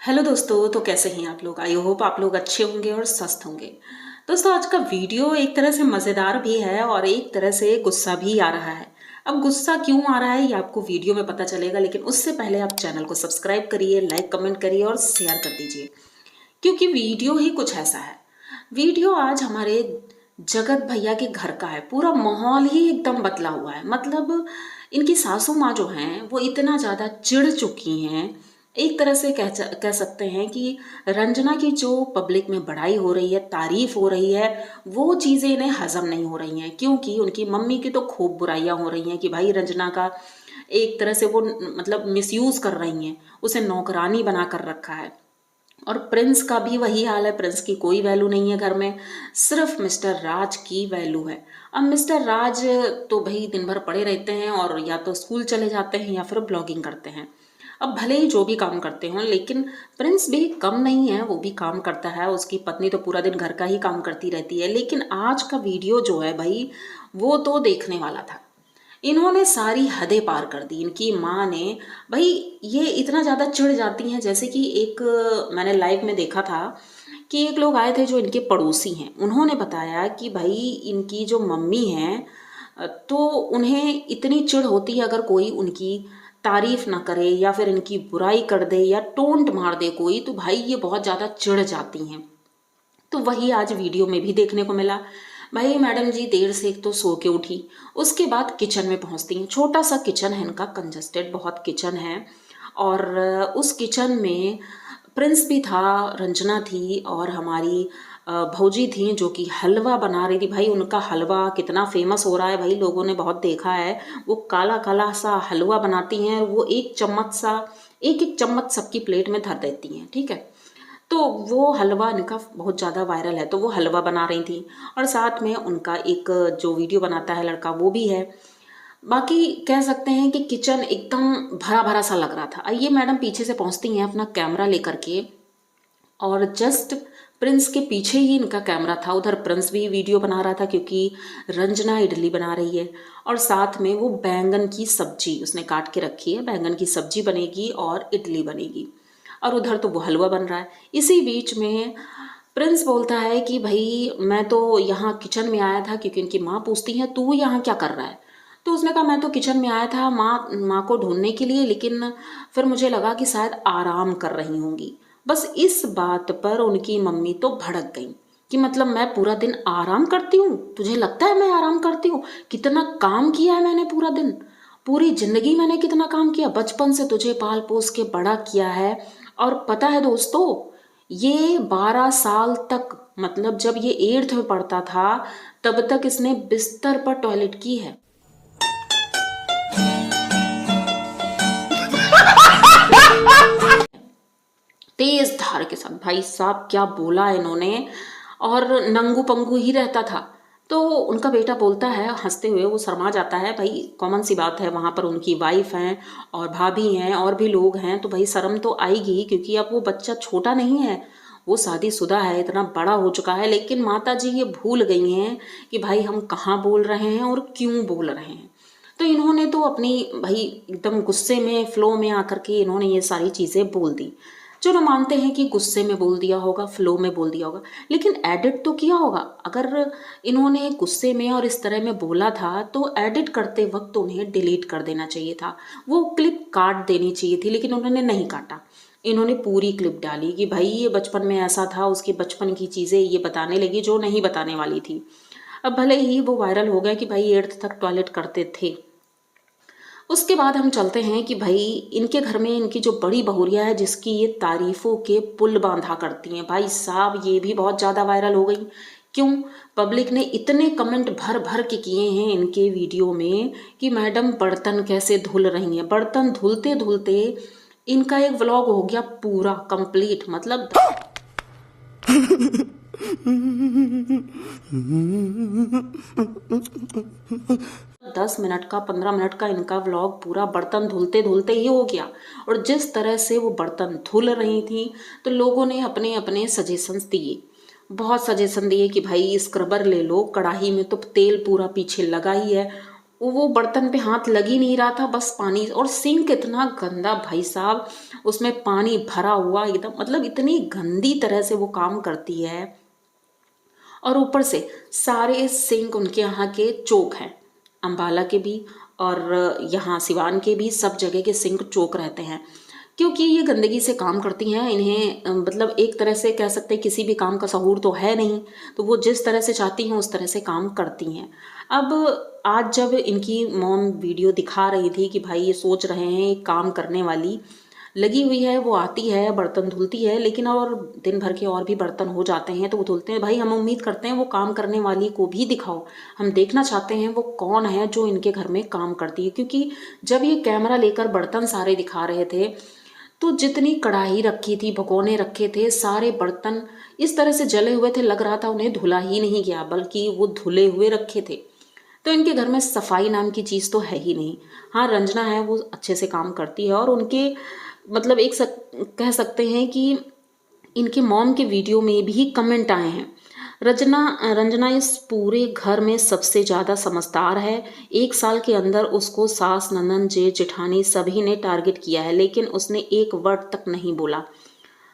Hello दोस्तों, तो कैसे हैं आप लोग। आई होप आप लोग अच्छे होंगे और स्वस्थ होंगे। दोस्तों, आज का वीडियो एक तरह से मज़ेदार भी है और एक तरह से गुस्सा भी आ रहा है। अब गुस्सा क्यों आ रहा है ये आपको वीडियो में पता चलेगा, लेकिन उससे पहले आप चैनल को सब्सक्राइब करिए, लाइक कमेंट करिए और शेयर कर दीजिए, क्योंकि वीडियो ही कुछ ऐसा है। वीडियो आज हमारे जगत भैया के घर का है। पूरा माहौल ही एकदम बदला हुआ है। मतलब इनकी सासू माँ जो हैं वो इतना ज़्यादा चिढ़ चुकी हैं। एक तरह से कह सकते हैं कि रंजना की जो पब्लिक में बड़ाई हो रही है, तारीफ हो रही है, वो चीज़ें इन्हें हजम नहीं हो रही हैं, क्योंकि उनकी मम्मी की तो खूब बुराइयां हो रही हैं कि भाई रंजना का एक तरह से वो मतलब मिसयूज़ कर रही हैं, उसे नौकरानी बना कर रखा है। और प्रिंस का भी वही हाल है। प्रिंस की कोई वैल्यू नहीं है घर में, सिर्फ मिस्टर राज की वैल्यू है। अब मिस्टर राज तो भाई दिन भर पड़े रहते हैं और या तो स्कूल चले जाते हैं या फिर ब्लॉगिंग करते हैं। अब भले ही जो भी काम करते हों, लेकिन प्रिंस भी कम नहीं है, वो भी काम करता है। उसकी पत्नी तो पूरा दिन घर का ही काम करती रहती है। लेकिन आज का वीडियो जो है भाई, वो तो देखने वाला था। इन्होंने सारी हदें पार कर दी इनकी माँ ने। भाई ये इतना ज़्यादा चिढ़ जाती हैं, जैसे कि एक मैंने लाइव में देखा था कि एक लोग आए थे जो इनके पड़ोसी हैं। उन्होंने बताया कि भाई इनकी जो मम्मी हैं, तो उन्हें इतनी चिढ़ होती है अगर कोई उनकी तारीफ ना करे या फिर इनकी बुराई कर दे या टोंट मार दे कोई, तो भाई ये बहुत ज़्यादा चिढ़ जाती हैं। तो वही आज वीडियो में भी देखने को मिला। भाई मैडम जी देर से एक तो सो के उठी, उसके बाद किचन में पहुंचती हैं। छोटा सा किचन है इनका, कंजस्टेड बहुत किचन है। और उस किचन में प्रिंस भी था, रंजना थी और हमारी भौजी थी जो कि हलवा बना रही थी। भाई उनका हलवा कितना फेमस हो रहा है, भाई लोगों ने बहुत देखा है। वो काला काला सा हलवा बनाती हैं, वो एक चम्मच सा, एक एक चम्मच सबकी प्लेट में धर देती हैं, ठीक है। तो वो हलवा इनका बहुत ज़्यादा वायरल है, तो वो हलवा बना रही थी और साथ में उनका एक जो वीडियो बनाता है लड़का, वो भी है। बाकी कह सकते हैं कि किचन एकदम भरा भरा सा लग रहा था। आइए मैडम पीछे से पहुंचती हैं अपना कैमरा लेकर के, और जस्ट प्रिंस के पीछे ही इनका कैमरा था। उधर प्रिंस भी वीडियो बना रहा था क्योंकि रंजना इडली बना रही है और साथ में वो बैंगन की सब्जी उसने काट के रखी है। बैंगन की सब्जी बनेगी और इडली बनेगी, और उधर तो वो हलवा बन रहा है। इसी बीच में प्रिंस बोलता है कि भाई मैं तो यहाँ किचन में आया था, क्योंकि इनकी माँ पूछती है तू यहाँ क्या कर रहा है। तो उसने कहा मैं तो किचन में आया था माँ को ढूंढने के लिए, लेकिन फिर मुझे लगा कि शायद आराम कर रही होंगी। बस इस बात पर उनकी मम्मी तो भड़क गई कि मतलब मैं पूरा दिन आराम करती हूँ, तुझे लगता है मैं आराम करती हूँ? कितना काम किया है मैंने पूरा दिन, पूरी जिंदगी मैंने कितना काम किया, बचपन से तुझे पाल पोस के बड़ा किया है। और पता है दोस्तों, ये 12 साल तक, मतलब जब ये 8th में पढ़ता था तब तक इसने बिस्तर पर टॉयलेट की है। तेज धार के साथ, भाई साहब क्या बोला इन्होंने। और नंगू पंगू ही रहता था। तो उनका बेटा बोलता है हंसते हुए, वो शर्मा जाता है। भाई कॉमन सी बात है, वहां पर उनकी वाइफ हैं और भाभी हैं और भी लोग हैं, तो भाई शर्म तो आएगी, क्योंकि अब वो बच्चा छोटा नहीं है, वो शादीशुदा है, इतना बड़ा हो चुका है। लेकिन माता जी ये भूल गई हैं कि भाई हम कहाँ बोल रहे हैं और क्यों बोल रहे हैं। तो इन्होंने तो अपनी भाई एकदम गुस्से में फ्लो में आकर के इन्होंने ये सारी चीज़ें बोल दी। चलो मानते हैं कि गुस्से में बोल दिया होगा, फ्लो में बोल दिया होगा, लेकिन एडिट तो किया होगा। अगर इन्होंने गुस्से में और इस तरह में बोला था तो एडिट करते वक्त उन्हें डिलीट कर देना चाहिए था, वो क्लिप काट देनी चाहिए थी, लेकिन उन्होंने नहीं काटा। इन्होंने पूरी क्लिप डाली कि भाई ये बचपन में ऐसा था, उसके बचपन की चीज़ें ये बताने लगी जो नहीं बताने वाली थी। अब भले ही वो वायरल हो गया कि भाई 8th तक टॉयलेट करते थे। उसके बाद हम चलते हैं कि भाई इनके घर में इनकी जो बड़ी बहुरिया है, जिसकी ये तारीफों के पुल बांधा करती हैं, भाई साहब ये भी बहुत ज़्यादा वायरल हो गई। क्यों? पब्लिक ने इतने कमेंट भर भर के किए हैं इनके वीडियो में कि मैडम बर्तन कैसे धुल रही हैं। बर्तन धुलते धुलते इनका एक व्लॉग हो गया पूरा कंप्लीट, मतलब 10 मिनट का 15 मिनट का इनका व्लॉग पूरा बर्तन धुलते धुलते ही हो गया। और जिस तरह से वो बर्तन धुल रही थी, तो लोगों ने अपने अपने सजेशंस दिए, बहुत सजेशन दिए कि भाई स्क्रबर ले लो, कढ़ाई में तो तेल पूरा पीछे लगा ही है, वो बर्तन पे हाथ लग ही नहीं रहा था, बस पानी, और सिंक इतना गंदा भाई साहब, उसमें पानी भरा हुआ एकदम, मतलब इतनी गंदी तरह से वो काम करती है। और ऊपर से सारे सिंक उनके यहाँ के चोक हैं, अम्बाला के भी और यहाँ सिवान के भी, सब जगह के सिंक चोक रहते हैं, क्योंकि ये गंदगी से काम करती हैं। इन्हें मतलब एक तरह से कह सकते हैं किसी भी काम का सहूर तो है नहीं, तो वो जिस तरह से चाहती हैं उस तरह से काम करती हैं। अब आज जब इनकी मॉम वीडियो दिखा रही थी कि भाई ये सोच रहे हैं एक काम करने वाली लगी हुई है, वो आती है बर्तन धुलती है, लेकिन और दिन भर के और भी बर्तन हो जाते हैं तो वो धुलते हैं। भाई हम उम्मीद करते हैं वो काम करने वाली को भी दिखाओ, हम देखना चाहते हैं वो कौन है जो इनके घर में काम करती है। क्योंकि जब ये कैमरा लेकर बर्तन सारे दिखा रहे थे तो जितनी कढ़ाई रखी थी, भगोने रखे थे, सारे बर्तन इस तरह से जले हुए थे, लग रहा था उन्हें धुला ही नहीं गया, बल्कि वो धुले हुए रखे थे। तो इनके घर में सफाई नाम की चीज़ तो है ही नहीं। हाँ, रंजना है वो अच्छे से काम करती है, और उनके मतलब कह सकते हैं कि इनके मॉम के वीडियो में भी कमेंट आए हैं, रंजना इस पूरे घर में सबसे ज़्यादा समझदार है। 1 साल के अंदर उसको सास, ननद, जेठ, जेठानी सभी ने टारगेट किया है, लेकिन उसने एक वर्ड तक नहीं बोला।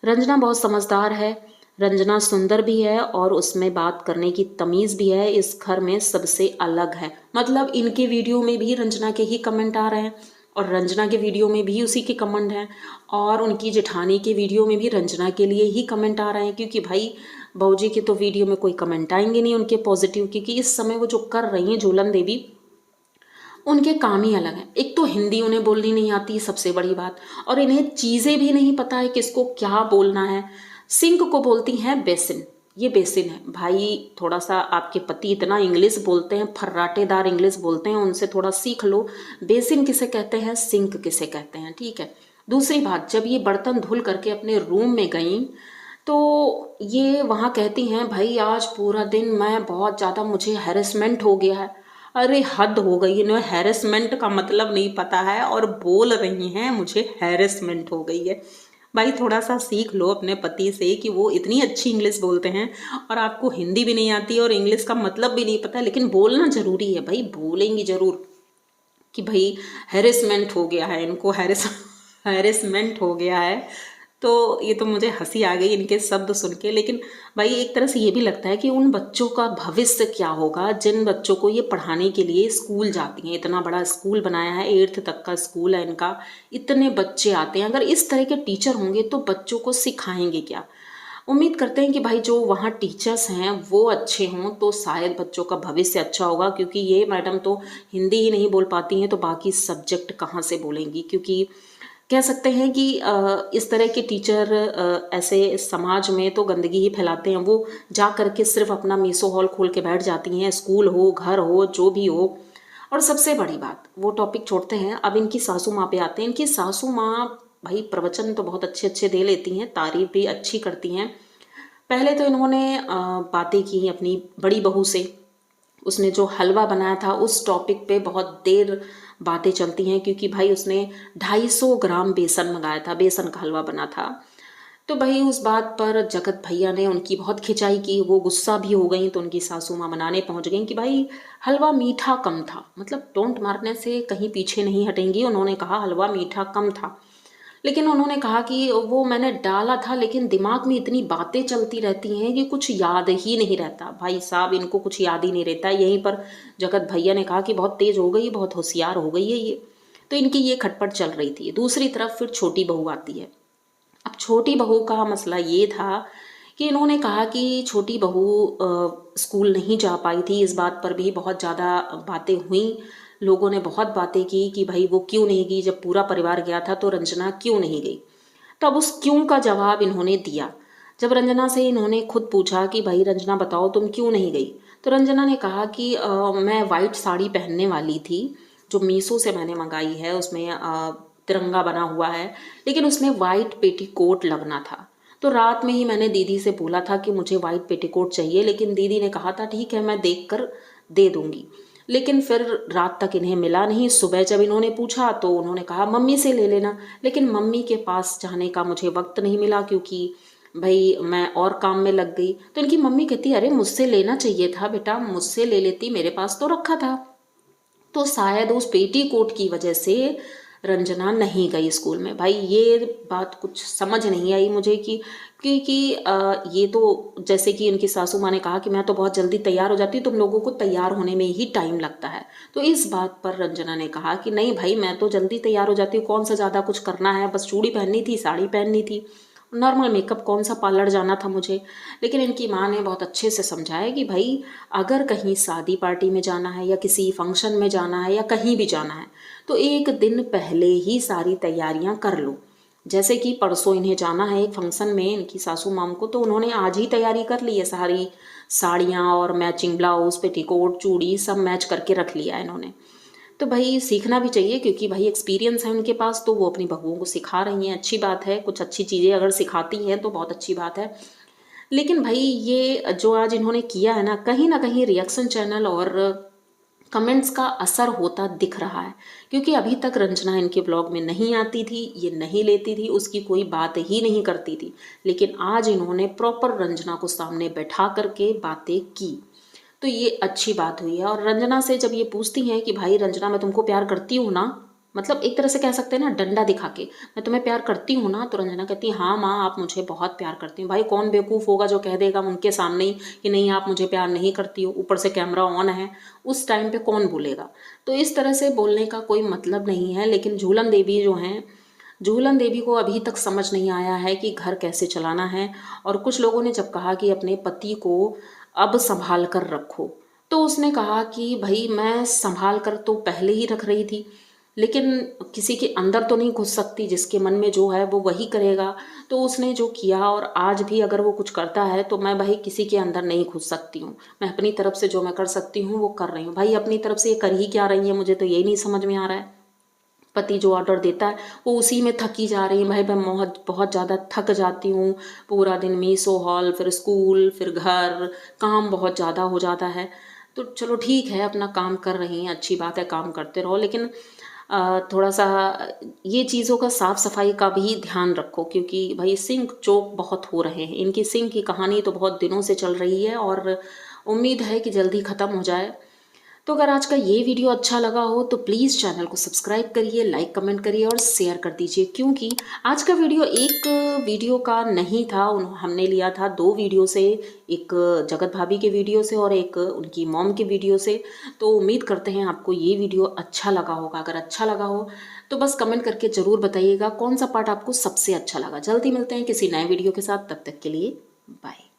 रंजना बहुत समझदार है, रंजना सुंदर भी है और उसमें बात करने की तमीज़ भी है, इस घर में सबसे अलग है। मतलब इनके वीडियो में भी रंजना के ही कमेंट आ रहे हैं और रंजना के वीडियो में भी उसी के कमेंट हैं, और उनकी जेठानी के वीडियो में भी रंजना के लिए ही कमेंट आ रहे हैं। क्योंकि भाई बहूजी के तो वीडियो में कोई कमेंट आएंगे नहीं उनके पॉजिटिव, क्योंकि इस समय वो जो कर रही हैं झूलन देवी, उनके काम ही अलग है। एक तो हिंदी उन्हें बोलनी नहीं आती सबसे बड़ी बात, और इन्हें चीज़ें भी नहीं पता है किसको क्या बोलना है। सिंक को बोलती हैं बेसिन, ये बेसिन है। भाई थोड़ा सा आपके पति इतना इंग्लिश बोलते हैं, फर्राटेदार इंग्लिश बोलते हैं, उनसे थोड़ा सीख लो। बेसिन किसे कहते हैं, सिंक किसे कहते हैं, ठीक है। दूसरी बात, जब ये बर्तन धुल करके अपने रूम में गई तो ये वहाँ कहती हैं भाई आज पूरा दिन मैं बहुत ज़्यादा, मुझे हैरेसमेंट हो गया है। अरे हद हो गई, इन्हें हैरेसमेंट का मतलब नहीं पता है और बोल रही हैं मुझे हैरेसमेंट हो गई है। भाई थोड़ा सा सीख लो अपने पति से कि वो इतनी अच्छी इंग्लिश बोलते हैं और आपको हिंदी भी नहीं आती और इंग्लिश का मतलब भी नहीं पता, लेकिन बोलना ज़रूरी है। भाई बोलेंगी ज़रूर कि भाई हैरेसमेंट हो गया है, इनको हैरेसमेंट हो गया है। तो ये तो मुझे हंसी आ गई इनके शब्द सुन के। लेकिन भाई एक तरह से ये भी लगता है कि उन बच्चों का भविष्य क्या होगा जिन बच्चों को ये पढ़ाने के लिए स्कूल जाती हैं। इतना बड़ा स्कूल बनाया है, 8th तक का स्कूल है इनका, इतने बच्चे आते हैं। अगर इस तरह के टीचर होंगे तो बच्चों को सिखाएंगे क्या। उम्मीद करते हैं कि भाई जो वहाँ टीचर्स हैं वो अच्छे हों तो शायद बच्चों का भविष्य अच्छा होगा। क्योंकि ये मैडम तो हिंदी ही नहीं बोल पाती हैं तो बाकी सब्जेक्ट कहाँ से बोलेंगी। क्योंकि कह सकते हैं कि इस तरह के टीचर ऐसे समाज में तो गंदगी ही फैलाते हैं। वो जा करके सिर्फ अपना मीसो हॉल खोल के बैठ जाती हैं, स्कूल हो, घर हो, जो भी हो। और सबसे बड़ी बात, वो टॉपिक छोड़ते हैं, अब इनकी सासू माँ पे आते हैं। इनकी सासू माँ भाई प्रवचन तो बहुत अच्छे अच्छे दे लेती हैं, तारीफ भी अच्छी करती हैं। पहले तो इन्होंने बातें की अपनी बड़ी बहू से, उसने जो हलवा बनाया था उस टॉपिक पे बहुत देर बातें चलती हैं। क्योंकि भाई उसने 250 ग्राम बेसन मंगाया था, बेसन का हलवा बना था। तो भाई उस बात पर जगत भैया ने उनकी बहुत खिंचाई की, वो गुस्सा भी हो गई। तो उनकी सासू माँ मनाने पहुंच गई कि भाई हलवा मीठा कम था। मतलब टोंट मारने से कहीं पीछे नहीं हटेंगी, उन्होंने कहा हलवा मीठा कम था। लेकिन उन्होंने कहा कि वो मैंने डाला था लेकिन दिमाग में इतनी बातें चलती रहती हैं कि कुछ याद ही नहीं रहता। भाई साहब इनको कुछ याद ही नहीं रहता। यहीं पर जगत भैया ने कहा कि बहुत तेज हो गई, बहुत होशियार हो गई है ये। तो इनकी ये खटपट चल रही थी। दूसरी तरफ फिर छोटी बहू आती है। अब छोटी बहू का मसला ये था कि इन्होंने कहा कि छोटी बहू स्कूल नहीं जा पाई थी। इस बात पर भी बहुत ज़्यादा बातें हुई, लोगों ने बहुत बातें की कि भाई वो क्यों नहीं गई, जब पूरा परिवार गया था तो रंजना क्यों नहीं गई। तो अब उस क्यों का जवाब इन्होंने दिया। जब रंजना से इन्होंने खुद पूछा कि भाई रंजना बताओ तुम क्यों नहीं गई, तो रंजना ने कहा कि मैं वाइट साड़ी पहनने वाली थी जो मीशो से मैंने मंगाई है, उसमें तिरंगा बना हुआ है, लेकिन उसमें वाइट पेटीकोट लगना था। तो रात में ही मैंने दीदी से बोला था कि मुझे वाइट पेटीकोट चाहिए, लेकिन दीदी ने कहा था ठीक है मैं देख कर दे दूंगी। लेकिन फिर रात तक इन्हें मिला नहीं। सुबह जब इन्होंने पूछा तो उन्होंने कहा मम्मी से ले लेना, लेकिन मम्मी के पास जाने का मुझे वक्त नहीं मिला क्योंकि भाई मैं और काम में लग गई। तो इनकी मम्मी कहती अरे मुझसे लेना चाहिए था बेटा, मुझसे ले लेती, मेरे पास तो रखा था। तो शायद उस पेटीकोट की वजह से रंजना नहीं गई स्कूल में। भाई ये बात कुछ समझ नहीं आई मुझे कि क्योंकि ये तो जैसे कि इनकी सासू माँ ने कहा कि मैं तो बहुत जल्दी तैयार हो जाती हूँ, तुम लोगों को तैयार होने में ही टाइम लगता है। तो इस बात पर रंजना ने कहा कि नहीं भाई, मैं तो जल्दी तैयार हो जाती हूँ, कौन सा ज़्यादा कुछ करना है, बस चूड़ी पहननी थी, साड़ी पहननी थी, नॉर्मल मेकअप, कौन सा पार्लर जाना था मुझे। लेकिन इनकी माँ ने बहुत अच्छे से समझाया कि भाई अगर कहीं शादी पार्टी में जाना है या किसी फंक्शन में जाना है या कहीं भी जाना है तो एक दिन पहले ही सारी तैयारियां कर लो। जैसे कि परसों इन्हें जाना है एक फंक्शन में इनकी सासू माम को, तो उन्होंने आज ही तैयारी कर ली है, सारी साड़ियाँ और मैचिंग ब्लाउज, पेटीकोट, चूड़ी सब मैच करके रख लिया है इन्होंने। तो भाई सीखना भी चाहिए क्योंकि भाई एक्सपीरियंस है उनके पास, तो वो अपनी बहुओं को सिखा रही हैं, अच्छी बात है। कुछ अच्छी चीज़ें अगर सिखाती हैं तो बहुत अच्छी बात है। लेकिन भाई ये जो आज इन्होंने किया है ना कहीं रिएक्शन चैनल और कमेंट्स का असर होता दिख रहा है। क्योंकि अभी तक रंजना इनके ब्लॉग में नहीं आती थी, ये नहीं लेती थी, उसकी कोई बात ही नहीं करती थी। लेकिन आज इन्होंने प्रॉपर रंजना को सामने बैठा करके बातें की, तो ये अच्छी बात हुई है। और रंजना से जब ये पूछती हैं कि भाई रंजना, मैं तुमको प्यार करती हूँ ना, मतलब एक तरह से कह सकते हैं ना डंडा दिखा के, मैं तुम्हें प्यार करती हूँ ना, तो रंजना कहती है हाँ माँ, आप मुझे बहुत प्यार करती हूँ। भाई कौन बेवकूफ़ होगा जो कह देगा उनके सामने ही कि नहीं आप मुझे प्यार नहीं करती हो, ऊपर से कैमरा ऑन है, उस टाइम पे कौन बोलेगा। तो इस तरह से बोलने का कोई मतलब नहीं है। लेकिन झूलन देवी जो हैं, झूलन देवी को अभी तक समझ नहीं आया है कि घर कैसे चलाना है। और कुछ लोगों ने जब कहा कि अपने पति को अब संभाल कर रखो, तो उसने कहा कि भाई मैं संभाल कर तो पहले ही रख रही थी, लेकिन किसी के अंदर तो नहीं घुस सकती, जिसके मन में जो है वो वही करेगा। तो उसने जो किया, और आज भी अगर वो कुछ करता है तो मैं भाई किसी के अंदर नहीं घुस सकती हूँ। मैं अपनी तरफ से जो मैं कर सकती हूँ वो कर रही हूँ। भाई अपनी तरफ से ये कर ही क्या रही है, मुझे तो यही नहीं समझ में आ रहा है। पति जो ऑर्डर देता है वो उसी में थकी जा रही है। भाई मैं बहुत बहुत ज़्यादा थक जाती हूँ, पूरा दिन मीशो हॉल, फिर स्कूल, फिर घर, काम बहुत ज़्यादा हो जाता है। तो चलो ठीक है, अपना काम कर रही हैं, अच्छी बात है, काम करते रहो। लेकिन थोड़ा सा ये चीज़ों का साफ़ सफाई का भी ध्यान रखो, क्योंकि भाई सिंक चोक बहुत हो रहे हैं। इनकी सिंक की कहानी तो बहुत दिनों से चल रही है और उम्मीद है कि जल्दी ख़त्म हो जाए। तो अगर आज का ये वीडियो अच्छा लगा हो तो प्लीज़ चैनल को सब्सक्राइब करिए, लाइक कमेंट करिए और शेयर कर दीजिए। क्योंकि आज का वीडियो एक वीडियो का नहीं था, हमने लिया था दो वीडियो से, एक जगत भाभी के वीडियो से और एक उनकी मॉम के वीडियो से। तो उम्मीद करते हैं आपको ये वीडियो अच्छा लगा होगा। अगर अच्छा लगा हो तो बस कमेंट करके ज़रूर बताइएगा कौन सा पार्ट आपको सबसे अच्छा लगा। जल्दी मिलते हैं किसी नए वीडियो के साथ, तब तक के लिए बाय।